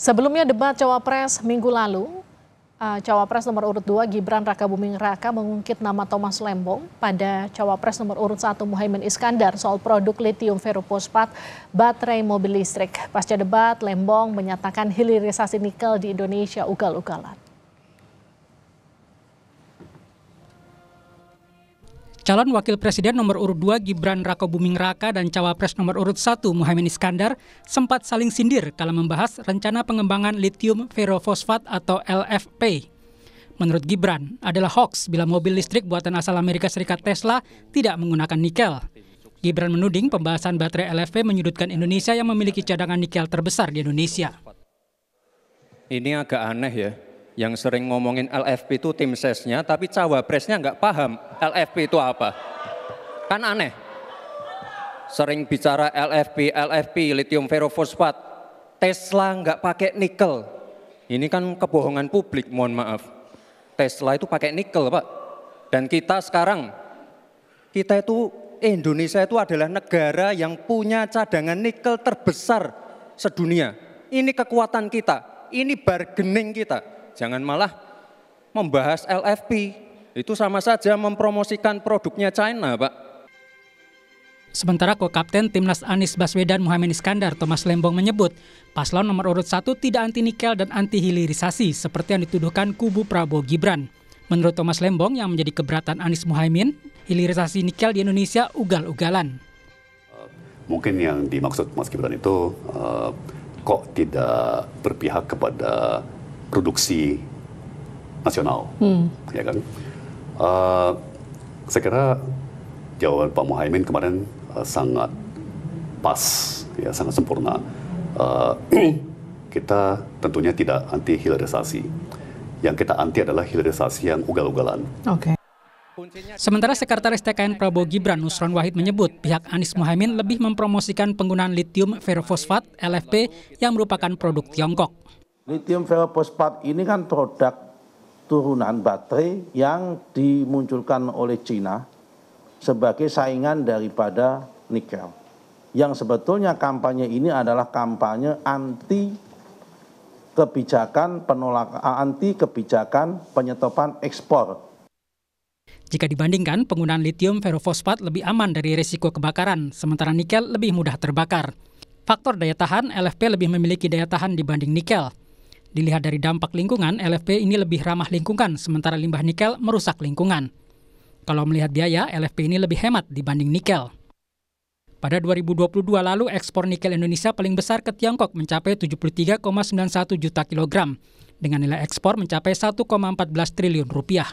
Sebelumnya debat Cawapres minggu lalu, Cawapres nomor urut 2 Gibran Rakabuming Raka mengungkit nama Thomas Lembong pada Cawapres nomor urut 1 Muhaimin Iskandar soal produk litium ferrofosfat baterai mobil listrik. Pasca debat, Lembong menyatakan hilirisasi nikel di Indonesia ugal-ugalan. Calon Wakil Presiden nomor urut 2 Gibran Rakabuming Raka dan Cawapres nomor urut 1 Muhaimin Iskandar sempat saling sindir kala membahas rencana pengembangan litium ferrofosfat atau LFP. Menurut Gibran, adalah hoax bila mobil listrik buatan asal Amerika Serikat Tesla tidak menggunakan nikel. Gibran menuding pembahasan baterai LFP menyudutkan Indonesia yang memiliki cadangan nikel terbesar di Indonesia. Ini agak aneh ya. Yang sering ngomongin LFP itu tim sesnya, tapi cawapresnya nggak paham LFP itu apa. Kan aneh. Sering bicara LFP, litium ferrofosfat. Tesla nggak pakai nikel. Ini kan kebohongan publik, mohon maaf. Tesla itu pakai nikel, Pak. Dan kita sekarang, Indonesia itu adalah negara yang punya cadangan nikel terbesar sedunia. Ini kekuatan kita, ini bargaining kita. Jangan malah membahas LFP, itu sama saja mempromosikan produknya China, Pak. Sementara Ko-Kapten Timnas Anies Baswedan Muhaimin Iskandar Thomas Lembong menyebut, paslon nomor urut 1 tidak anti nikel dan anti hilirisasi seperti yang dituduhkan kubu Prabowo Gibran. Menurut Thomas Lembong yang menjadi keberatan Anies Muhaimin, hilirisasi nikel di Indonesia ugal-ugalan. Mungkin yang dimaksud Mas Gibran itu kok tidak berpihak kepada produksi nasional, ya kan? Saya kira jawaban Pak Muhaimin kemarin sangat pas, ya sangat sempurna. Kita tentunya tidak anti hilirisasi. Yang kita anti adalah hilirisasi yang ugal-ugalan. Oke. Sementara Sekretaris TKN Prabowo Gibran Nusron Wahid menyebut pihak Anies Muhaimin lebih mempromosikan penggunaan litium ferrofosfat LFP yang merupakan produk Tiongkok. Litium ferrofosfat ini kan produk turunan baterai yang dimunculkan oleh China sebagai saingan daripada nikel. Yang sebetulnya kampanye ini adalah kampanye anti kebijakan penyetopan ekspor. Jika dibandingkan, penggunaan litium ferrofosfat lebih aman dari risiko kebakaran, sementara nikel lebih mudah terbakar. Faktor daya tahan, LFP lebih memiliki daya tahan dibanding nikel. Dilihat dari dampak lingkungan, LFP ini lebih ramah lingkungan, sementara limbah nikel merusak lingkungan. Kalau melihat biaya, LFP ini lebih hemat dibanding nikel. Pada 2022 lalu, ekspor nikel Indonesia paling besar ke Tiongkok mencapai 73,91 juta kilogram, dengan nilai ekspor mencapai 1,14 triliun rupiah.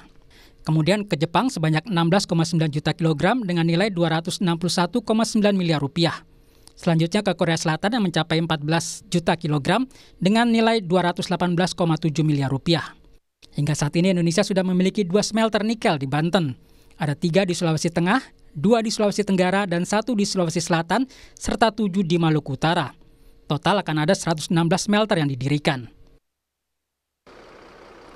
Kemudian ke Jepang sebanyak 16,9 juta kilogram dengan nilai 261,9 miliar rupiah. Selanjutnya ke Korea Selatan yang mencapai 14 juta kilogram dengan nilai 218,7 miliar rupiah. Hingga saat ini Indonesia sudah memiliki 2 smelter nikel di Banten. Ada 3 di Sulawesi Tengah, 2 di Sulawesi Tenggara, dan 1 di Sulawesi Selatan, serta 7 di Maluku Utara. Total akan ada 116 smelter yang didirikan.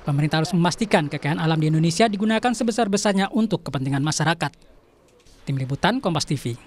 Pemerintah harus memastikan kekayaan alam di Indonesia digunakan sebesar-besarnya untuk kepentingan masyarakat. Tim Liputan Kompas TV.